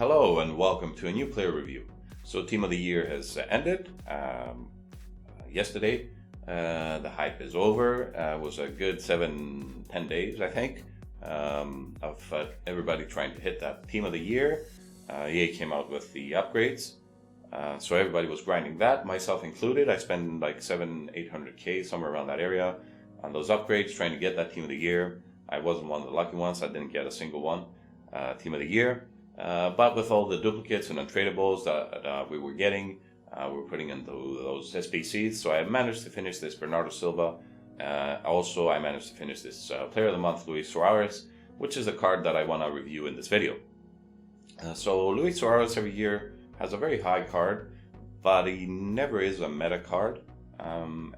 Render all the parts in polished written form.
Hello and welcome to a new player review. So Team of the Year has ended yesterday. The hype is over. It was a good 7-10 days, I think, of everybody trying to hit that Team of the Year. EA came out with the upgrades. So everybody was grinding that, myself included. I spent like 700-800K, somewhere around that area, on those upgrades, trying to get that Team of the Year. I wasn't one of the lucky ones. I didn't get a single one, Team of the Year. But with all the duplicates and untradables that we were getting, we were putting into those SBCs. So I managed to finish this Bernardo Silva. Also, I managed to finish this Player of the Month, Luis Suarez, which is a card that I want to review in this video. So Luis Suarez every year has a very high card, but he never is a meta card.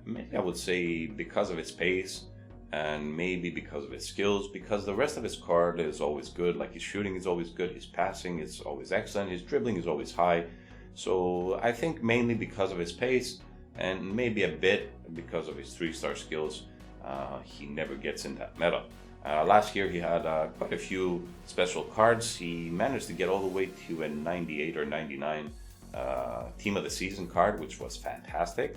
Maybe I would say because of his pace, and maybe because of his skills, because the rest of his card is always good. Like his shooting is always good, his passing is always excellent, his dribbling is always high. So I think mainly because of his pace, and maybe a bit because of his 3-star skills, he never gets in that meta. Last year he had quite a few special cards. He managed to get all the way to a 98 or 99 Team of the Season card, which was fantastic.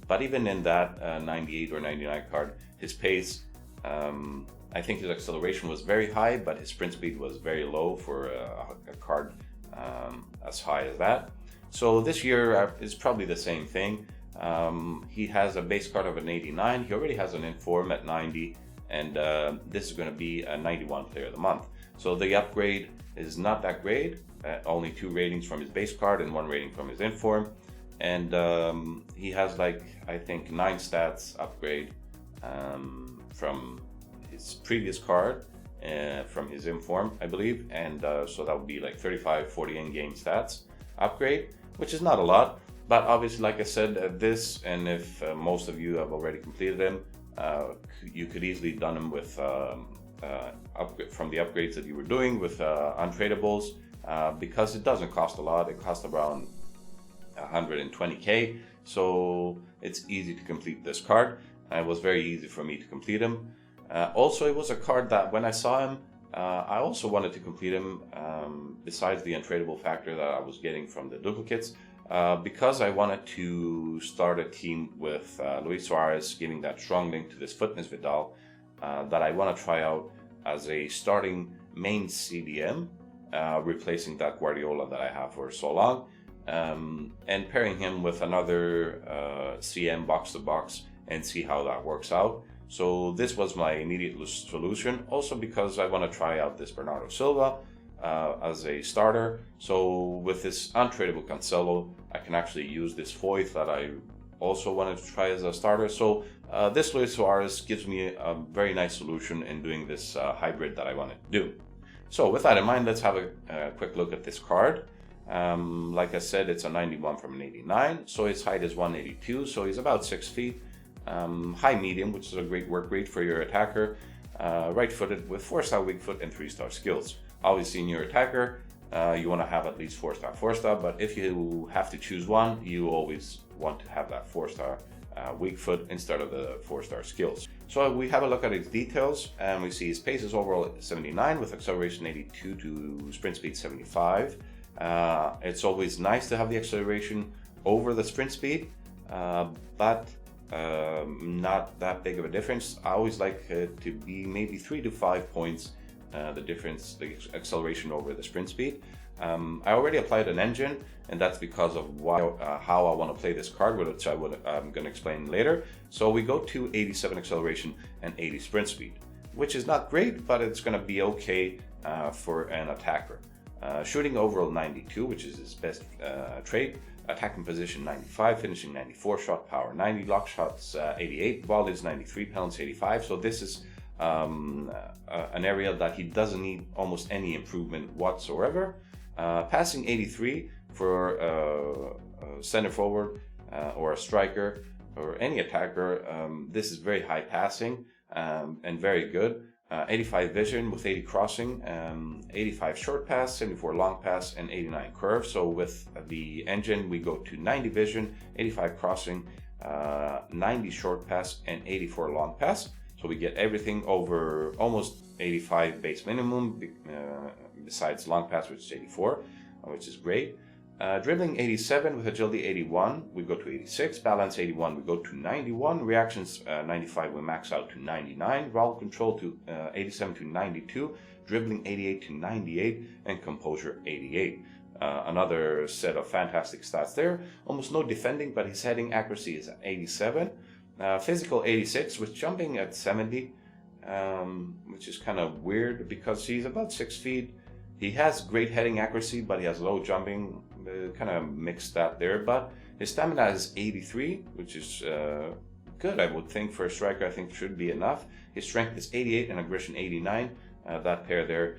But even in that 98 or 99 card, his pace, I think his acceleration was very high, but his sprint speed was very low for a card as high as that. So this year is probably the same thing. He has a base card of an 89. He already has an inform at 90, and this is going to be a 91 Player of the Month. So the upgrade is not that great. Only 2 ratings from his base card and 1 rating from his inform. And he has I think 9 stats upgrade from his previous card, from his inform, I believe. And so that would be like 35-40 in-game stats upgrade, which is not a lot. But obviously, like I said, this, and if most of you have already completed them, you could easily done them with from the upgrades that you were doing with untradables, because it doesn't cost a lot. It costs around 120K, so it's easy to complete this card. It was very easy for me to complete him. Also, it was a card that when I saw him, I also wanted to complete him, besides the untradable factor that I was getting from the duplicates, because I wanted to start a team with Luis Suarez, giving that strong link to this Fitness Vidal that I want to try out as a starting main CDM, replacing that Guardiola that I have for so long. And pairing him with another CM box-to-box and see how that works out. So this was my immediate solution, also because I want to try out this Bernardo Silva as a starter. So with this untradable Cancelo, I can actually use this Foyth that I also wanted to try as a starter. So this Luis Suarez gives me a very nice solution in doing this hybrid that I wanted to do. So with that in mind, let's have a quick look at this card. Like I said, it's a 91 from an 89, so his height is 182, so he's about 6 feet. High medium, which is a great work rate for your attacker. Right-footed with 4-star weak foot and 3-star skills. Obviously, in your attacker, you want to have at least 4-star, but if you have to choose one, you always want to have that 4-star weak foot instead of the 4-star skills. So we have a look at his details, and we see his pace is overall 79 with acceleration 82 to sprint speed 75. It's always nice to have the acceleration over the sprint speed, but not that big of a difference. I always like to be maybe 3 to 5 points the difference, the acceleration over the sprint speed. I already applied an engine, and that's because of how I want to play this card, which I'm going to explain later. So we go to 87 acceleration and 80 sprint speed, which is not great, but it's going to be okay for an attacker. Shooting overall 92, which is his best trait. Attacking position 95, finishing 94, shot power 90, lock shots 88, volleys 93, penalties 85. So this is an area that he doesn't need almost any improvement whatsoever. Passing 83 for a center forward or a striker or any attacker. This is very high passing and very good. 85 vision with 80 crossing, 85 short pass, 74 long pass, and 89 curve. So with the engine, we go to 90 vision, 85 crossing, 90 short pass, and 84 long pass. So we get everything over almost 85 base minimum, besides long pass, which is 84. which is great. Dribbling 87 with agility 81, we go to 86. Balance 81, we go to 91. Reactions 95, we max out to 99. Ball control to 87 to 92. Dribbling 88 to 98. And composure 88. Another set of fantastic stats there. Almost no defending, but his heading accuracy is at 87. Physical 86 with jumping at 70, which is kind of weird because he's about 6 feet. He has great heading accuracy, but he has low jumping. Kind of mixed that there, but his stamina is 83, which is good, I would think, for a striker. I think should be enough. His strength is 88 and aggression 89. That pair there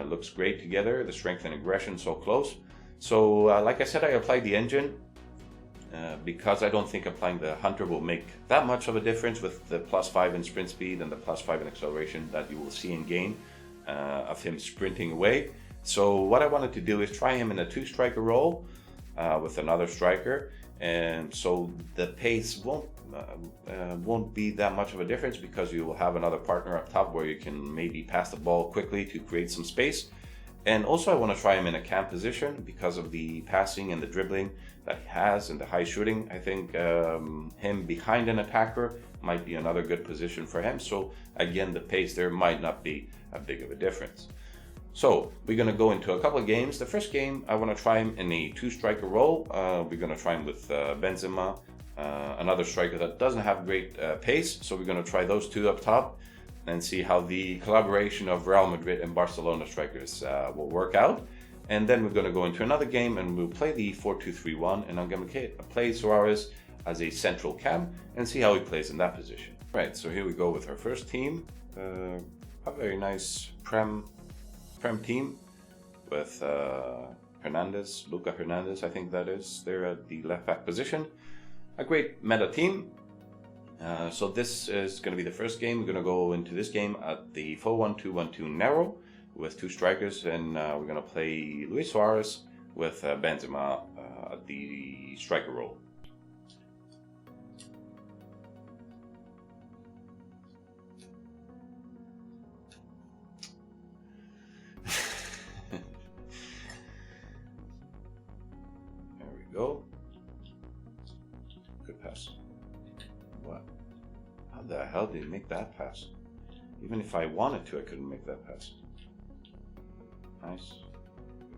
looks great together. The strength and aggression so close. So like I said, I applied the engine because I don't think applying the hunter will make that much of a difference with the +5 in sprint speed and the +5 in acceleration that you will see in game of him sprinting away. So what I wanted to do is try him in a 2-striker role with another striker, and so the pace won't be that much of a difference because you will have another partner up top where you can maybe pass the ball quickly to create some space. And also I want to try him in a cam position because of the passing and the dribbling that he has and the high shooting. I think him behind an attacker might be another good position for him. So again, the pace there might not be a big of a difference. So we're going to go into a couple of games. The first game, I want to try him in a 2-striker role. We're going to try him with Benzema, another striker that doesn't have great pace. So we're going to try those two up top and see how the collaboration of Real Madrid and Barcelona strikers will work out. And then we're going to go into another game and we'll play the 4-2-3-1, and I'm going to play Suarez as a central cam and see how he plays in that position. Right, so here we go with our first team. A very nice Prem team with Luca Hernandez, I think that is, there at the left back position. A great meta team. So this is going to be the first game. We're going to go into this game at the 4-1-2-1-2 narrow with 2 strikers, and we're going to play Luis Suarez with Benzema at the striker role. Go. Good pass. What? How the hell did he make that pass? Even if I wanted to, I couldn't make that pass. Nice.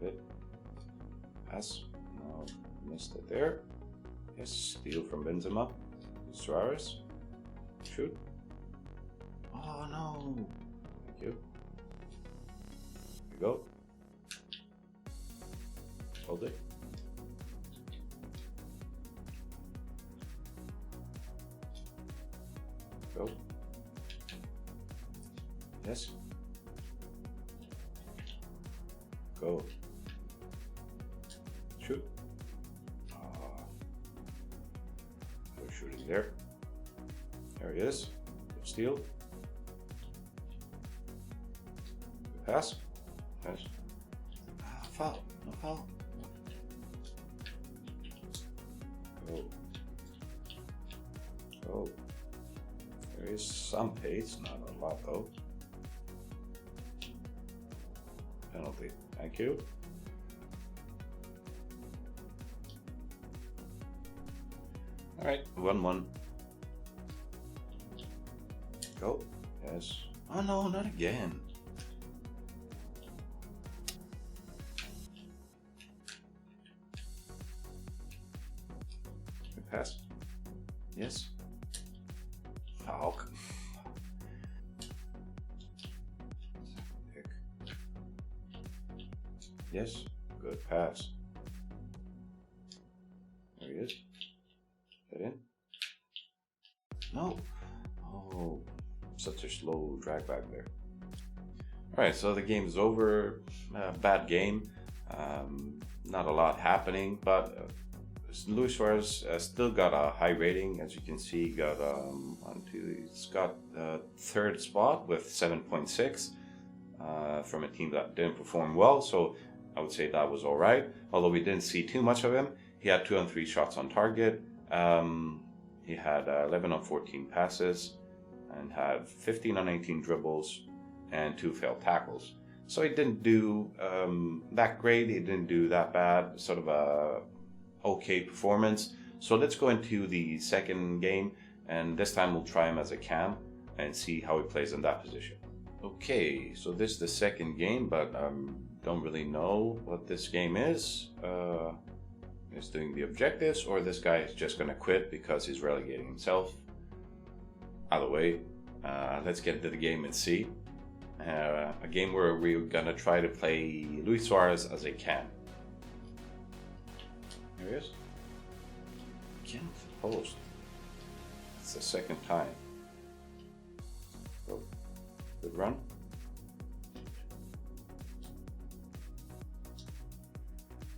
Good. Pass. No, missed it there. Yes, steal from Benzema. Suarez. Shoot. Oh no. Thank you. There you go. Hold it. Go. Yes. Go. Shoot. We're shooting there. There he is. Good steal. Good pass. Nice. Foul. No foul. Go. Go. There is some pace, not a lot though. Penalty. Thank you. All right, 1-1. Go. Yes. Oh no, not again. Good pass. Yes. Oh. Yes, good pass. There he is. Get in. No. Oh, such a slow drag back there. Alright, so the game is over. Bad game. Not a lot happening, but Luis Suarez still got a high rating. As you can see, he's got third spot with 7.6 from a team that didn't perform well. So I would say that was all right. Although we didn't see too much of him. He had 2 on 3 shots on target. He had 11 on 14 passes and had 15 on 18 dribbles and 2 failed tackles. So he didn't do that great, he didn't do that bad, sort of a okay performance. So let's go into the second game, and this time we'll try him as a cam and see how he plays in that position. Okay, so this is the second game, but don't really know what this game is. Is doing the objectives, or this guy is just gonna quit because he's relegating himself. Either way, let's get into the game and see. A game where we're gonna try to play Luis Suarez as a cam. There he is. Again, post. It's the second time. Oh, good run.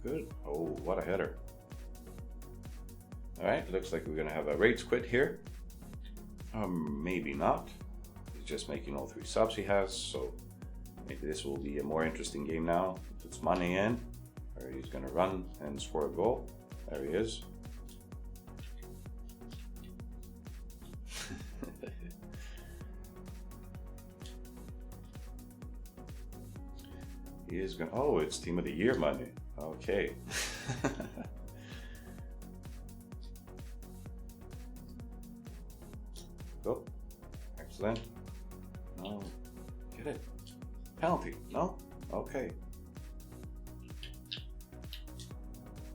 Good. Oh, what a header. Alright, looks like we're gonna have a rates quit here. Maybe not. He's just making all 3 subs he has, so maybe this will be a more interesting game now. Puts money in, or he's gonna run and score a goal. There he is. He is gonna, oh, it's Team of the Year money. Okay. Go. Excellent. No. Get it. Penalty. No? Okay.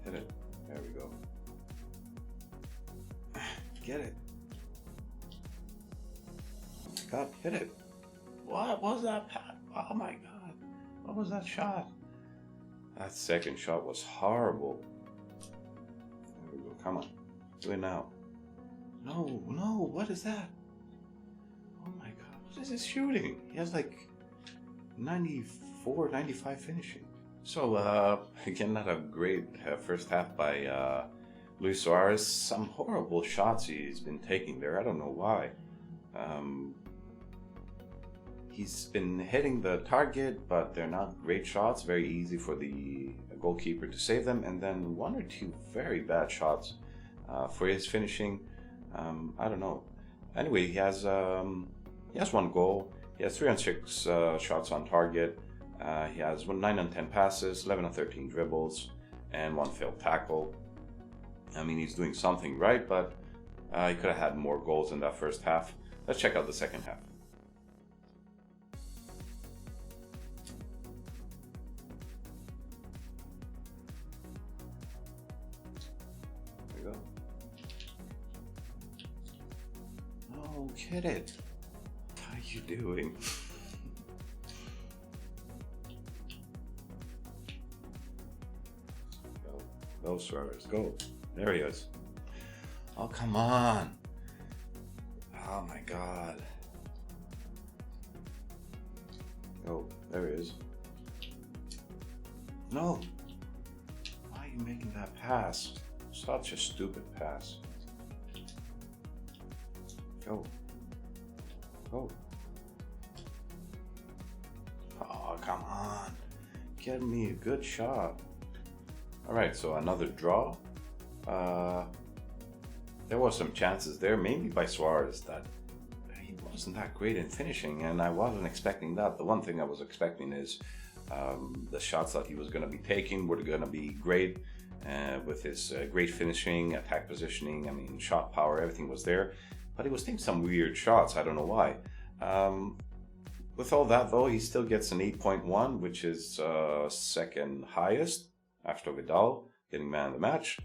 Hit it. There we go. Get it. Oh my god, hit it. What was that? Oh my god. What was that shot? That second shot was horrible. There we go. Come on. Do it now. No, no. What is that? Oh my god. What is this shooting? He has like 94, 95 finishing. So, again, not a great first half by Luis Suarez. Some horrible shots he's been taking there. I don't know why. He's been hitting the target, but they're not great shots. Very easy for the goalkeeper to save them. And then 1 or 2 very bad shots for his finishing. I don't know. Anyway, he has 1 goal. He has 3 on 6 shots on target. He has 9 on 10 passes, 11 on 13 dribbles, and 1 failed tackle. I mean, he's doing something right, but he could have had more goals in that first half. Let's check out the second half. There we go. Oh, get it. What are you doing? Go, Suarez, go. There he is. Oh, come on. Oh my god. Oh, there he is. No. Why are you making that pass? Such a stupid pass. Go. Go. Oh, come on. Get me a good shot. Alright, so another draw. There were some chances there, mainly by Suarez, that he wasn't that great in finishing, and I wasn't expecting that. The one thing I was expecting is the shots that he was going to be taking were going to be great with his great finishing, attack positioning, I mean, shot power, everything was there. But he was taking some weird shots, I don't know why. With all that, though, he still gets an 8.1, which is second highest after Vidal getting man of the match.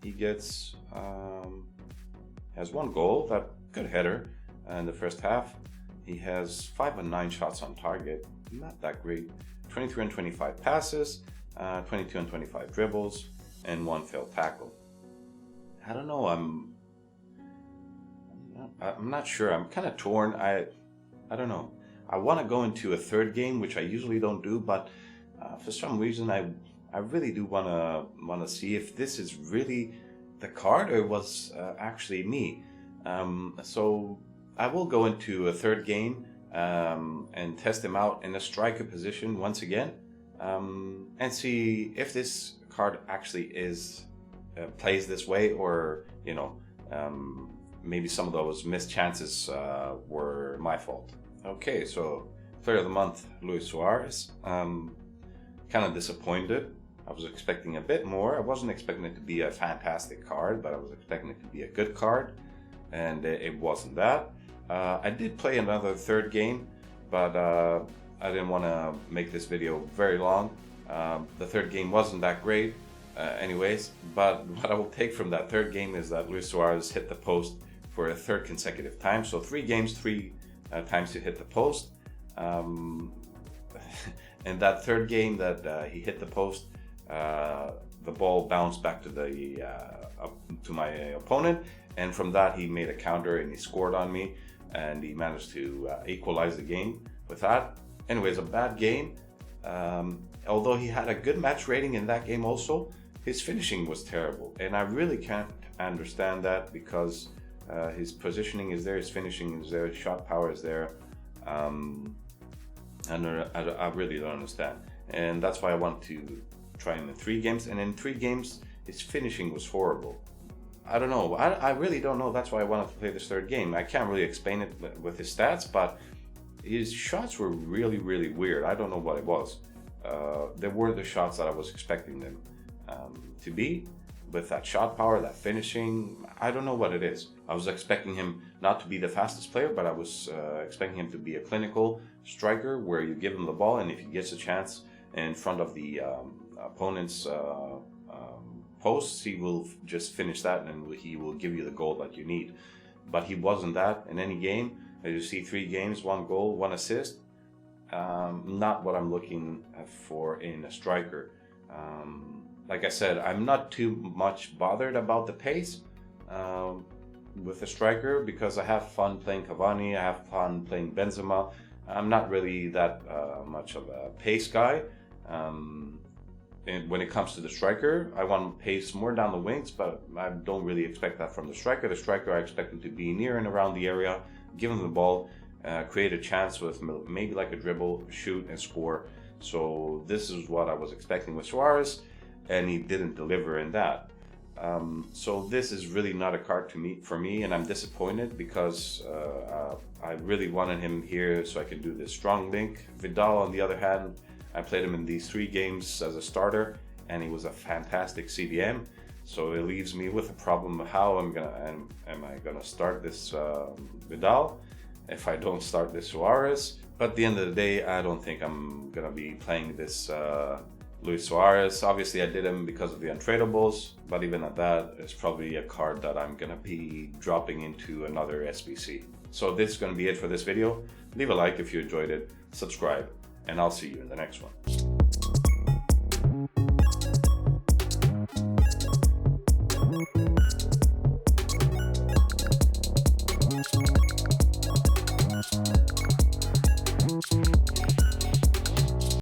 He gets has 1 goal, that good header in the first half. He has 5 on 9 shots on target, not that great. 23 on 25 passes, 22 on 25 dribbles, and 1 failed tackle. I don't know. I'm not sure. I'm kind of torn. I don't know. I want to go into a third game, which I usually don't do, but for some reason I really do want to see if this is really the card or was actually me. So I will go into a third game and test him out in a striker position once again, and see if this card actually is plays this way, or maybe some of those missed chances were my fault. Okay, so Player of the Month, Luis Suarez. Kind of disappointed. I was expecting a bit more. I wasn't expecting it to be a fantastic card, but I was expecting it to be a good card, and it wasn't that. I did play another third game, but I didn't want to make this video very long. The third game wasn't that great anyways, but what I will take from that third game is that Luis Suarez hit the post for a third consecutive time. So 3 games, 3 times to hit the post. And that third game that he hit the post, the ball bounced back to to my opponent, and from that he made a counter and he scored on me, and he managed to equalize the game with that. Anyways, a bad game. Although he had a good match rating in that game also, his finishing was terrible, and I really can't understand that, because his positioning is there, his finishing is there, his shot power is there, and I really don't understand. And that's why I want to try him in 3 games, and in 3 games his finishing was horrible. I don't know, I really don't know. That's why I wanted to play this third game. I can't really explain it with his stats, but his shots were really, really weird. I don't know what it was. They weren't the shots that I was expecting them to be, with that shot power, that finishing. I don't know what it is. I was expecting him not to be the fastest player, but I was expecting him to be a clinical striker, where you give him the ball, and if he gets a chance in front of the opponent's posts, he will just finish that, and he will give you the goal that you need. But he wasn't that in any game. As you see, 3 games, 1 goal, 1 assist. Not what I'm looking for in a striker. Like I said, I'm not too much bothered about the pace with a striker, because I have fun playing Cavani, I have fun playing Benzema. I'm not really that much of a pace guy. And when it comes to the striker, I want pace more down the wings, but I don't really expect that from the striker. The striker, I expect him to be near and around the area, give him the ball, create a chance with maybe like a dribble, shoot and score. So this is what I was expecting with Suarez, and he didn't deliver in that. So this is really not a card for me, and I'm disappointed, because I really wanted him here so I could do this strong link. Vidal, on the other hand, I played him in these 3 games as a starter, and he was a fantastic CDM. So it leaves me with a problem of how am I gonna start this Vidal if I don't start this Suarez. But at the end of the day, I don't think I'm gonna be playing this Luis Suarez. Obviously I did him because of the untradables, but even at that, it's probably a card that I'm gonna be dropping into another SBC. So this is gonna be it for this video. Leave a like if you enjoyed it, subscribe, and I'll see you in the next one.